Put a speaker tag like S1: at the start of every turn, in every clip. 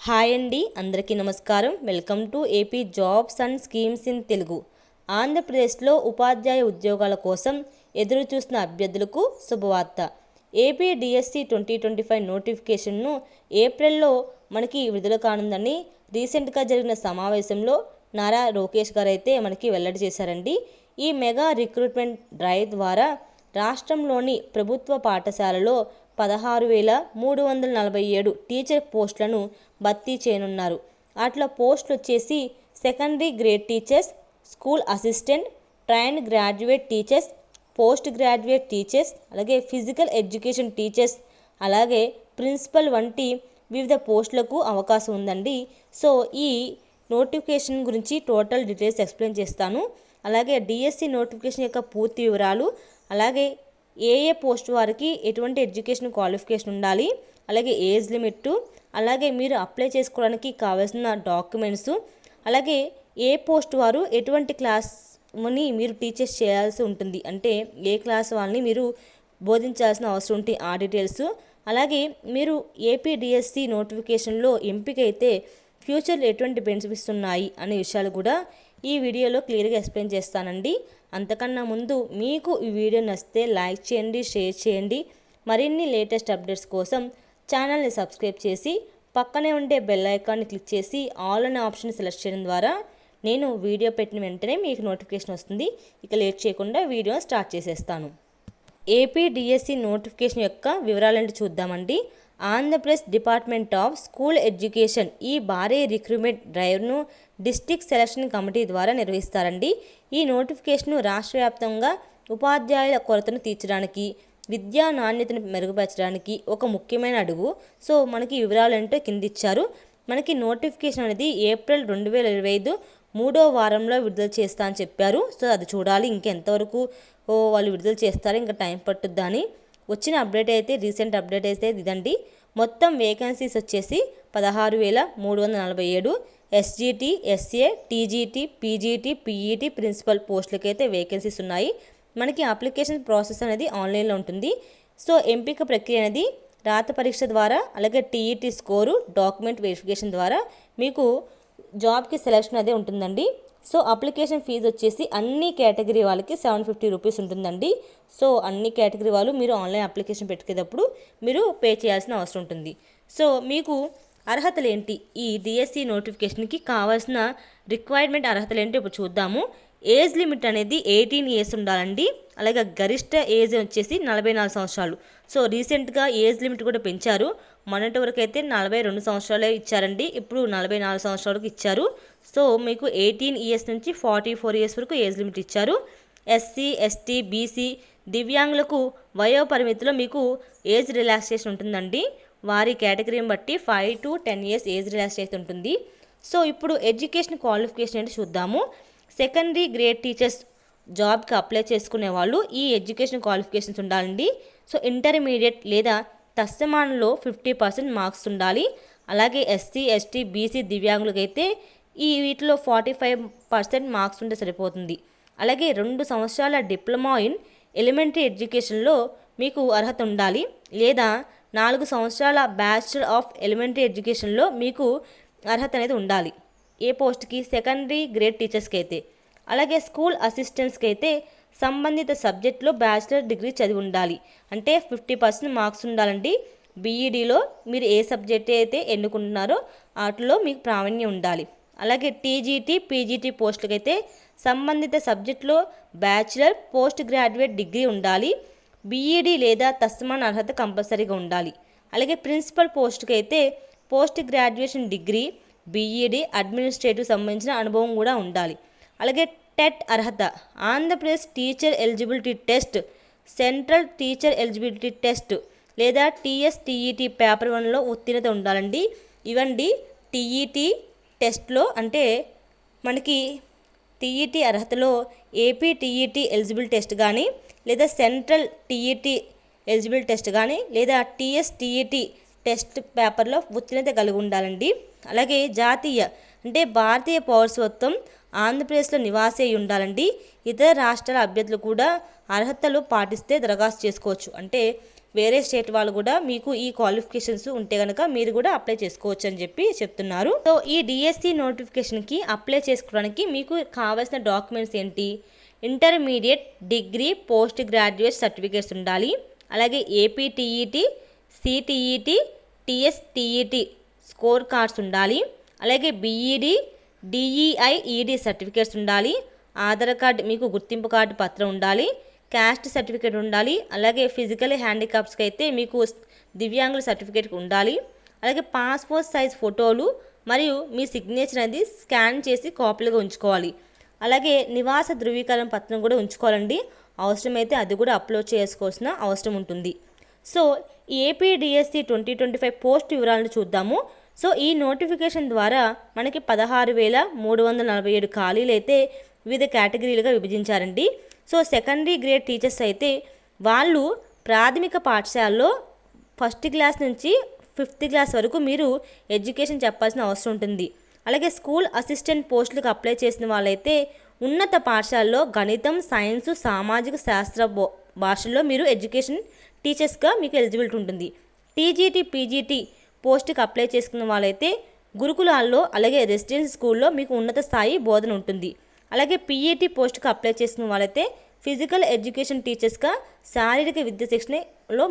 S1: Hi అండి, అందరికీ నమస్కారం. Welcome to AP jobs and schemes in Telugu. ఆంధ్రప్రదేశ్లో ఉపాధ్యాయ ఉద్యోగాల కోసం ఎదురు చూస్తున్న అభ్యర్థులకు శుభవార్త. ఏపీ డిఎస్సి 2025 నోటిఫికేషన్ను ఏప్రిల్లో మనకి విడుదల కానుందని రీసెంట్గా జరిగిన సమావేశంలో నారా లోకేష్ గారు అయితే మనకి వెల్లడి చేశారండి. ఈ మెగా రిక్రూట్మెంట్ డ్రైవ్ ద్వారా రాష్ట్రంలోని ప్రభుత్వ పాఠశాలలో 16,347 టీచర్ పోస్టులను భర్తీ చేయనున్నారు. అట్లా పోస్టులు వచ్చేసి secondary grade teachers, school assistant, trained graduate teachers, post graduate teachers, అలాగే ఫిజికల్ ఎడ్యుకేషన్ టీచర్స్, అలాగే ప్రిన్సిపల్ వంటి వివిధ పోస్టులకు అవకాశం ఉందండి. సో ఈ నోటిఫికేషన్ గురించి టోటల్ డీటెయిల్స్ ఎక్స్ప్లెయిన్ చేస్తాను. అలాగే డిఎస్సి నోటిఫికేషన్ యొక్క పూర్తి వివరాలు, అలాగే ఏ పోస్ట్ వారికి ఎటువంటి ఎడ్యుకేషన్ క్వాలిఫికేషన్ ఉండాలి, అలాగే ఏజ్ లిమిట్, అలాగే మీరు అప్లై చేసుకోవడానికి కావాల్సిన డాక్యుమెంట్స్, అలాగే ఏ పోస్ట్ వారు ఎటువంటి క్లాస్ని మీరు టీచర్స్ చేయాల్సి ఉంటుంది, అంటే ఏ క్లాస్ వాళ్ళని మీరు బోధించాల్సిన అవసరం ఉంటుంది, ఆ డీటెయిల్స్, అలాగే మీరు ఏపీ డిఎస్సి నోటిఫికేషన్లో ఎంపిక అయితే ఫ్యూచర్లో ఎటువంటి బెనిఫిట్స్ ఉన్నాయి అనే విషయాలు కూడా ఈ వీడియోలో క్లియర్గా ఎక్స్ప్లెయిన్ చేస్తానండి. అంతకన్నా ముందు మీకు ఈ వీడియో నచ్చితే లైక్ చేయండి, షేర్ చేయండి. మరిన్ని లేటెస్ట్ అప్డేట్స్ కోసం ఛానల్ని సబ్స్క్రైబ్ చేసి పక్కనే ఉండే బెల్ ఐకాన్ని క్లిక్ చేసి ఆల్ అనే ఆప్షన్ సెలెక్ట్ చేయడం ద్వారా నేను వీడియో పెట్టిన వెంటనే మీకు నోటిఫికేషన్ వస్తుంది. ఇక లేట్ చేయకుండా వీడియో స్టార్ట్ చేసేస్తాను. ఏపీ డిఎస్సి నోటిఫికేషన్ యొక్క వివరాలంటే చూద్దామండి. Andhra Pradesh department of school education ఈ భారీ రిక్రూట్మెంట్ డ్రైవ్ను డిస్ట్రిక్ట్ సెలక్షన్ కమిటీ ద్వారా నిర్వహిస్తారండి. ఈ నోటిఫికేషన్ను రాష్ట్ర వ్యాప్తంగా ఉపాధ్యాయుల కొరతను తీర్చడానికి, విద్యా నాణ్యతను మెరుగుపరచడానికి ఒక ముఖ్యమైన అడుగు. సో మనకి వివరాలు ఏంటో కింద ఇచ్చారు. మనకి నోటిఫికేషన్ అనేది ఏప్రిల్ 2025 3వ వారంలో విడుదల చేస్తా అని చెప్పారు. సో అది చూడాలి ఇంకెంతవరకు వాళ్ళు విడుదల చేస్తారు, ఇంకా టైం పట్టుద్దా అని. వచ్చిన అప్డేట్ అయితే రీసెంట్ అప్డేట్ అయితే ఇదండి. మొత్తం వేకెన్సీస్ వచ్చేసి 16,347 SGT, SA, TGT, PGT, PET principal పోస్టులకైతే వేకెన్సీస్ ఉన్నాయి. మనకి అప్లికేషన్ ప్రాసెస్ అనేది ఆన్లైన్లో ఉంటుంది. సో ఎంపిక ప్రక్రియ అనేది రాత పరీక్ష ద్వారా, అలాగే టీఈటీ స్కోరు, డాక్యుమెంట్ వెరిఫికేషన్ ద్వారా మీకు జాబ్కి సెలెక్షన్ అదే ఉంటుందండి. సో అప్లికేషన్ ఫీజు వచ్చేసి అన్ని కేటగిరీ వాళ్ళకి 750 రూపీస్ ఉంటుందండి. సో అన్ని కేటగిరీ వాళ్ళు మీరు ఆన్లైన్ అప్లికేషన్ పెట్టుకునేటప్పుడు మీరు పే చేయాల్సిన అవసరం ఉంటుంది. సో మీకు అర్హతలు ఏంటి, ఈ డిఎస్సి నోటిఫికేషన్కి కావాల్సిన రిక్వైర్మెంట్ అర్హతలు ఏంటి ఇప్పుడు చూద్దాము. ఏజ్ లిమిట్ అనేది 18 ఇయర్స్ ఉండాలండి. అలాగే గరిష్ట ఏజ్ వచ్చేసి 44 సంవత్సరాలు. సో రీసెంట్గా ఏజ్ లిమిట్ కూడా పెంచారు. మొన్నటి వరకు అయితే 42 సంవత్సరాలే ఇచ్చారండి, ఇప్పుడు 44 సంవత్సరాలకు ఇచ్చారు. సో మీకు 18 ఇయర్స్ నుంచి 44 ఇయర్స్ వరకు ఏజ్ లిమిట్ ఇచ్చారు. ఎస్సీ, ఎస్టీ, బీసీ, దివ్యాంగులకు వయో పరిమితిలో మీకు ఏజ్ రిలాక్సేషన్ ఉంటుందండి. వారి కేటగిరీని బట్టి 5 to 10 ఇయర్స్ ఏజ్ రిలాక్సేషన్ ఉంటుంది. సో ఇప్పుడు ఎడ్యుకేషన్ క్వాలిఫికేషన్ అంటే చూద్దాము. సెకండరీ గ్రేడ్ టీచర్స్ జాబ్కి అప్లై చేసుకునే వాళ్ళు ఈ ఎడ్యుకేషన్ క్వాలిఫికేషన్స్ ఉండాలండి. సో ఇంటర్మీడియట్ లేదా తత్సమానంలో 50% మార్క్స్ ఉండాలి. అలాగే ఎస్సీ, ఎస్టీ, బీసీ, దివ్యాంగులకైతే వీటిలో 45% మార్క్స్ ఉంటే సరిపోతుంది. అలాగే 2 సంవత్సరాల డిప్లొమా ఇన్ ఎలిమెంటరీ ఎడ్యుకేషన్లో మీకు అర్హత ఉండాలి, లేదా 4 సంవత్సరాల బ్యాచిలర్ ఆఫ్ ఎలిమెంటరీ ఎడ్యుకేషన్లో మీకు అర్హత అనేది ఉండాలి. ఏ పోస్ట్కి, సెకండరీ గ్రేడ్ టీచర్స్కి అయితే. అలాగే స్కూల్ అసిస్టెంట్స్కి అయితే సంబంధిత సబ్జెక్ట్లో బ్యాచిలర్ డిగ్రీ చదివి ఉండాలి, అంటే 50% మార్క్స్ ఉండాలండి. బీఈడీలో మీరు ఏ సబ్జెక్ట్ అయితే ఎన్నుకుంటున్నారో వాటిలో మీకు ప్రావీణ్యం ఉండాలి. అలాగే టీజీటీ, పీజీటీ పోస్టులకైతే సంబంధిత సబ్జెక్టులో బ్యాచిలర్, పోస్ట్ గ్రాడ్యుయేట్ డిగ్రీ ఉండాలి. బీఈడీ లేదా తత్సమాన అర్హత కంపల్సరీగా ఉండాలి. అలాగే ప్రిన్సిపల్ పోస్ట్కి అయితే post graduation degree, BEd, administrative సంబంధించిన అనుభవం కూడా ఉండాలి. అలాగే టెట్ అర్హత, Andhra Pradesh teacher eligibility test, central teacher eligibility test లేదా టీఎస్టీఈటీ పేపర్ 1లో ఉత్తీర్ణత ఉండాలండి. ఇవండి టీఈటీ టెస్ట్లో, అంటే మనకి టీఈటీ అర్హతలో ఏపీ టీఈటీ ఎలిజిబుల్ టెస్ట్ కానీ, లేదా సెంట్రల్ టీఈటీ ఎలిజిబుల్ టెస్ట్ కానీ, లేదా టీఎస్టీఈటీ టెస్ట్ పేపర్లో ఉత్తీర్ణత కలిగి ఉండాలండి. అలాగే జాతీయ, అంటే భారతీయ పౌరసత్వం ఆంధ్రప్రదేశ్లో నివాసి అయి ఉండాలండి. ఇతర రాష్ట్రాల అభ్యర్థులు కూడా అర్హతలు పాటిస్తే దరఖాస్తు చేసుకోవచ్చు. అంటే వేరే స్టేట్ వాళ్ళు కూడా మీకు ఈ క్వాలిఫికేషన్స్ ఉంటే కనుక మీరు కూడా అప్లై చేసుకోవచ్చు అని చెప్పి చెప్తున్నారు. సో ఈ డిఎస్సి నోటిఫికేషన్కి అప్లై చేసుకోవడానికి మీకు కావాల్సిన డాక్యుమెంట్స్ ఏంటి? Intermediate, degree, post graduate certificates ఉండాలి. అలాగే ఏపీటీఈటీ, సిటీఈటీ, టీఎస్టీఈటీ స్కోర్ కార్డ్స్ ఉండాలి. అలాగే బీఈడి, డిఈఐఈడి సర్టిఫికేట్స్ ఉండాలి. ఆధార్ కార్డు, మీకు గుర్తింపు కార్డు పత్రం ఉండాలి. క్యాస్ట్ సర్టిఫికేట్ ఉండాలి. అలాగే ఫిజికల్ హ్యాండిక్యాప్స్కి అయితే మీకు దివ్యాంగుల సర్టిఫికేట్ ఉండాలి. అలాగే పాస్పోర్ట్ సైజ్ ఫోటోలు మరియు మీ సిగ్నేచర్ అనేది స్కాన్ చేసి కాపీలుగా ఉంచుకోవాలి. అలాగే నివాస ధృవీకరణ పత్రం కూడా ఉంచుకోవాలండి. అవసరమైతే అది కూడా అప్లోడ్ చేసుకోవాల్సిన అవసరం ఉంటుంది. సో ఏపీడిఎస్సి 2025 పోస్ట్ వివరాలను చూద్దాము. సో ఈ నోటిఫికేషన్ ద్వారా మనకి 16,347 ఖాళీలు అయితే వివిధ కేటగిరీలుగా విభజించారండి. సో సెకండరీ గ్రేడ్ టీచర్స్ అయితే వాళ్ళు ప్రాథమిక పాఠశాలలో 1st క్లాస్ నుంచి 5th క్లాస్ వరకు మీరు ఎడ్యుకేషన్ చెప్పాల్సిన అవసరం ఉంటుంది. అలాగే స్కూల్ అసిస్టెంట్ పోస్టులకు అప్లై చేసిన వాళ్ళైతే ఉన్నత పాఠశాలలో గణితం, సైన్స్, సామాజిక శాస్త్ర భాషల్లో మీరు ఎడ్యుకేషన్ టీచర్స్గా మీకు ఎలిజిబిలిటీ ఉంటుంది. టీజీటీ, పీజీటీ పోస్టుకి అప్లై చేసుకున్న వాళ్ళైతే గురుకులాల్లో అలాగే రెసిడెన్సీ స్కూల్లో మీకు ఉన్నత స్థాయి బోధన ఉంటుంది. అలాగే పీఈటీ పోస్టుకి అప్లై చేసిన వాళ్ళైతే ఫిజికల్ ఎడ్యుకేషన్ టీచర్స్గా శారీరక విద్య శిక్షణలో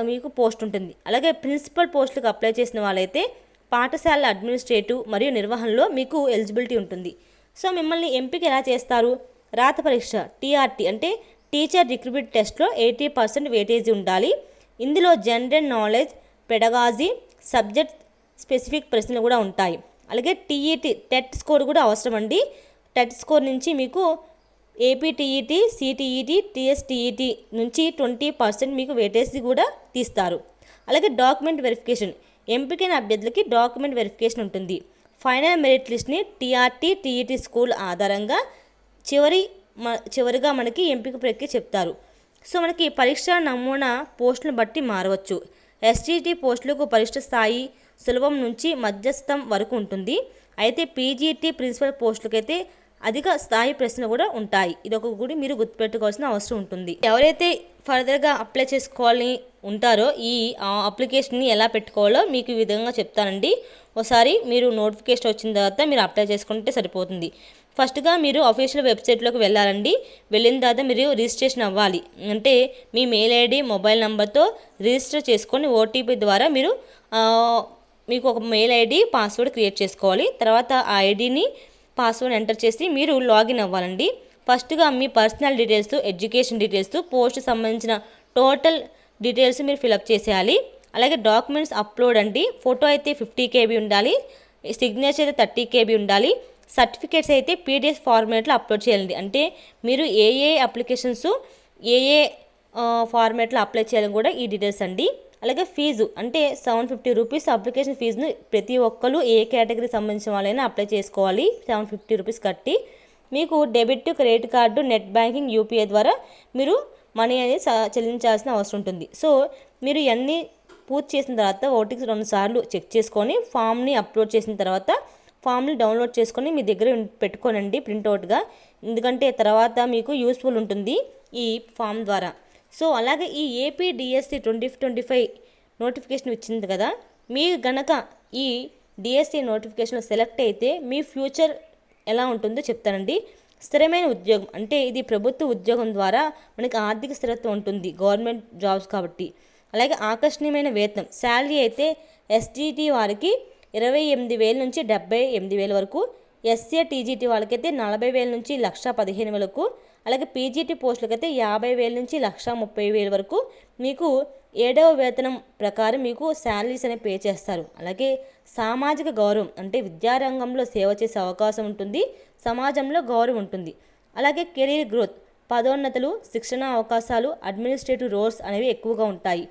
S1: మీకు పోస్ట్ ఉంటుంది. అలాగే ప్రిన్సిపల్ పోస్టులకు అప్లై చేసిన వాళ్ళైతే పాఠశాల అడ్మినిస్ట్రేటివ్ మరియు నిర్వహణలో మీకు ఎలిజిబిలిటీ ఉంటుంది. సో మిమ్మల్ని ఎంపిక ఎలా చేస్తారు? రాత పరీక్ష టీఆర్టీ అంటే టీచర్ రిక్రూట్మెంట్ టెస్ట్లో 80% వెయిటేజీ ఉండాలి. ఇందులో general knowledge, pedagogy, subject specific ప్రశ్నలు కూడా ఉంటాయి. అలాగే టీఈటీ టెట్ స్కోర్ కూడా అవసరం అండి. టెట్ స్కోర్ నుంచి మీకు ఏపీటీఈటీ, సిటీఈటీ, టీఎస్టీఈటీ నుంచి 20% మీకు వెయిటేజీ కూడా తీస్తారు. అలాగే డాక్యుమెంట్ వెరిఫికేషన్, ఎంపికైన అభ్యర్థులకి డాక్యుమెంట్ వెరిఫికేషన్ ఉంటుంది. ఫైనల్ మెరిట్ లిస్ట్ని టీఆర్టీ, టీఈటీ స్కూల్ ఆధారంగా చివరిగా మనకి ఎంపిక ప్రక్రియ చెప్తారు. సో మనకి పరీక్ష నమూనా పోస్టులను బట్టి మారవచ్చు. ఎస్టీటీ పోస్టులకు పరీక్ష స్థాయి సులభం నుంచి మధ్యస్థం వరకు ఉంటుంది. అయితే పీజీటీ ప్రిన్సిపల్ పోస్టులకైతే అధిక స్థాయి ప్రశ్నలు కూడా ఉంటాయి. ఇదొక కూడా మీరు గుర్తుపెట్టుకోవాల్సిన అవసరం ఉంటుంది. ఎవరైతే ఫర్దర్గా అప్లై చేసుకోవాలని ఉంటారో ఈ అప్లికేషన్ని ఎలా పెట్టుకోవాలో మీకు ఈ విధంగా చెప్తానండి. ఒకసారి మీరు నోటిఫికేషన్ వచ్చిన తర్వాత మీరు అప్లై చేసుకుంటే సరిపోతుంది. ఫస్ట్గా మీరు అఫీషియల్ వెబ్సైట్లోకి వెళ్ళాలండి. వెళ్ళిన తర్వాత మీరు రిజిస్ట్రేషన్ అవ్వాలి. అంటే మీ మెయిల్ ఐడి, మొబైల్ నెంబర్తో రిజిస్టర్ చేసుకొని ఓటీపీ ద్వారా మీకు ఒక మెయిల్ ఐడి, పాస్వర్డ్ క్రియేట్ చేసుకోవాలి. తర్వాత ఆ ఐడిని, పాస్వర్డ్ ఎంటర్ చేసి మీరు లాగిన్ అవ్వాలండి. ఫస్ట్గా మీ personal details, education details, post సంబంధించిన టోటల్ డీటెయిల్స్ మీరు ఫిలప్ చేసేయాలి. అలాగే డాక్యుమెంట్స్ అప్లోడ్ అండి. ఫోటో అయితే 50 KB ఉండాలి. సిగ్నేచర్ అయితే 30 KB ఉండాలి. సర్టిఫికేట్స్ అయితే పీడిఎఫ్ ఫార్మేట్లో అప్లోడ్ చేయాలండి. అంటే మీరు ఏ అప్లికేషన్స్ ఏ ఫార్మేట్లో అప్లై చేయాలని కూడా ఈ డీటెయిల్స్ అండి. అలాగే ఫీజు అంటే 750 రూపీస్ అప్లికేషన్ ఫీజును ప్రతి ఒక్కరు ఏ కేటగిరీ సంబంధించిన వాళ్ళైనా అప్లై చేసుకోవాలి. 750 రూపీస్ కట్టి మీకు debit, credit card, net banking, UPI ద్వారా మీరు మనీ అనేది చెల్లించాల్సిన అవసరం ఉంటుంది. సో మీరు ఇవన్నీ పూర్తి చేసిన తర్వాత 1కి 2 సార్లు చెక్ చేసుకొని ఫామ్ని అప్లోడ్ చేసిన తర్వాత ఫామ్ని డౌన్లోడ్ చేసుకొని మీ దగ్గర పెట్టుకోనండి ప్రింట్అవుట్గా. ఎందుకంటే తర్వాత మీకు యూస్ఫుల్ ఉంటుంది ఈ ఫామ్ ద్వారా. సో అలాగే ఈ ఏపీడిఎస్సి 2025 నోటిఫికేషన్ ఇచ్చింది కదా, మీరు గనక ఈ డిఎస్సి నోటిఫికేషన్లో సెలెక్ట్ అయితే మీ ఫ్యూచర్ ఎలా ఉంటుందో చెప్తానండి. స్థిరమైన ఉద్యోగం అంటే ఇది ప్రభుత్వ ఉద్యోగం ద్వారా మనకి ఆర్థిక స్థిరత్వం ఉంటుంది, గవర్నమెంట్ జాబ్స్ కాబట్టి. అలాగే ఆకర్షణీయమైన వేతనం, శాలరీ అయితే ఎస్టీటీ వారికి 28,000 నుంచి 78,000 వరకు, ఎస్సీ టీజీటీ వాళ్ళకైతే 40,000 నుంచి 1,15,000 వరకు, అలాగే పీజీటీ పోస్టులకైతే 50,000 నుంచి 1,30,000 వరకు మీకు 7వ వేతనం ప్రకారం మీకు శాలరీస్ అనేవి పే చేస్తారు. అలాగే సామాజిక గౌరవం అంటే విద్యారంగంలో సేవ చేసే అవకాశం ఉంటుంది, సమాజంలో గౌరవం ఉంటుంది. అలాగే కెరీర్ గ్రోత్, పదోన్నతులు, శిక్షణ అవకాశాలు, అడ్మినిస్ట్రేటివ్ రోల్స్ అనేవి ఎక్కువగా ఉంటాయి.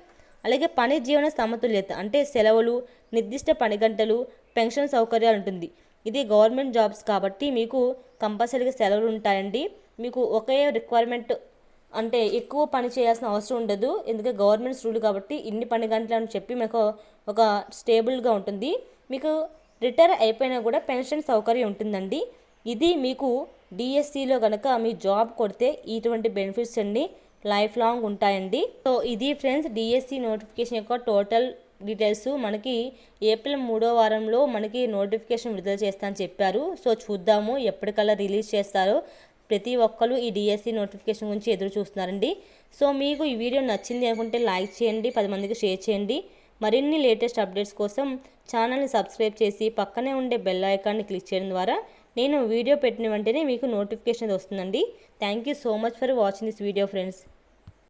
S1: అలాగే పని జీవన సమతుల్యత అంటే సెలవులు, నిర్దిష్ట పని గంటలు, పెన్షన్ సౌకర్యాలు ఉంటుంది. ఇది గవర్నమెంట్ జాబ్స్ కాబట్టి మీకు కంపల్సరీగా సెలవులు ఉంటాయండి. మీకు ఒకే రిక్వైర్మెంట్ అంటే ఎక్కువ పని చేయాల్సిన అవసరం ఉండదు. ఎందుకంటే గవర్నమెంట్స్ రూల్ కాబట్టి ఇన్ని పని గంటలు అని చెప్పి మీకు ఒక స్టేబుల్గా ఉంటుంది. మీకు రిటైర్ అయిపోయినా కూడా పెన్షన్ సౌకర్యం ఉంటుందండి. ఇది మీకు డిఎస్సిలో కనుక మీ జాబ్ కొడితే ఇటువంటి బెనిఫిట్స్ అన్ని లైఫ్ లాంగ్ ఉంటాయండి. సో ఇది ఫ్రెండ్స్ డిఎస్సి నోటిఫికేషన్ యొక్క టోటల్ డీటెయిల్స్. మనకి ఏప్రిల్ 3వ వారంలో మనకి నోటిఫికేషన్ విడుదల చేస్తా అని చెప్పారు. సో చూద్దాము ఎప్పటికల్లా రిలీజ్ చేస్తారో. ప్రతి ఒక్కరు ఈ డిఎస్సి నోటిఫికేషన్ గురించి ఎదురు చూస్తున్నారండి. సో మీకు ఈ వీడియో నచ్చింది అనుకుంటే లైక్ చేయండి, 10 మందికి షేర్ చేయండి. మరిన్ని లేటెస్ట్ అప్డేట్స్ కోసం ఛానల్ని సబ్స్క్రైబ్ చేసి పక్కనే ఉండే బెల్ ఐకాన్ని క్లిక్ చేయడం ద్వారా నేను వీడియో పెట్టిన వెంటనే మీకు నోటిఫికేషన్ వస్తుందండి. Thank you so much for watching this video friends.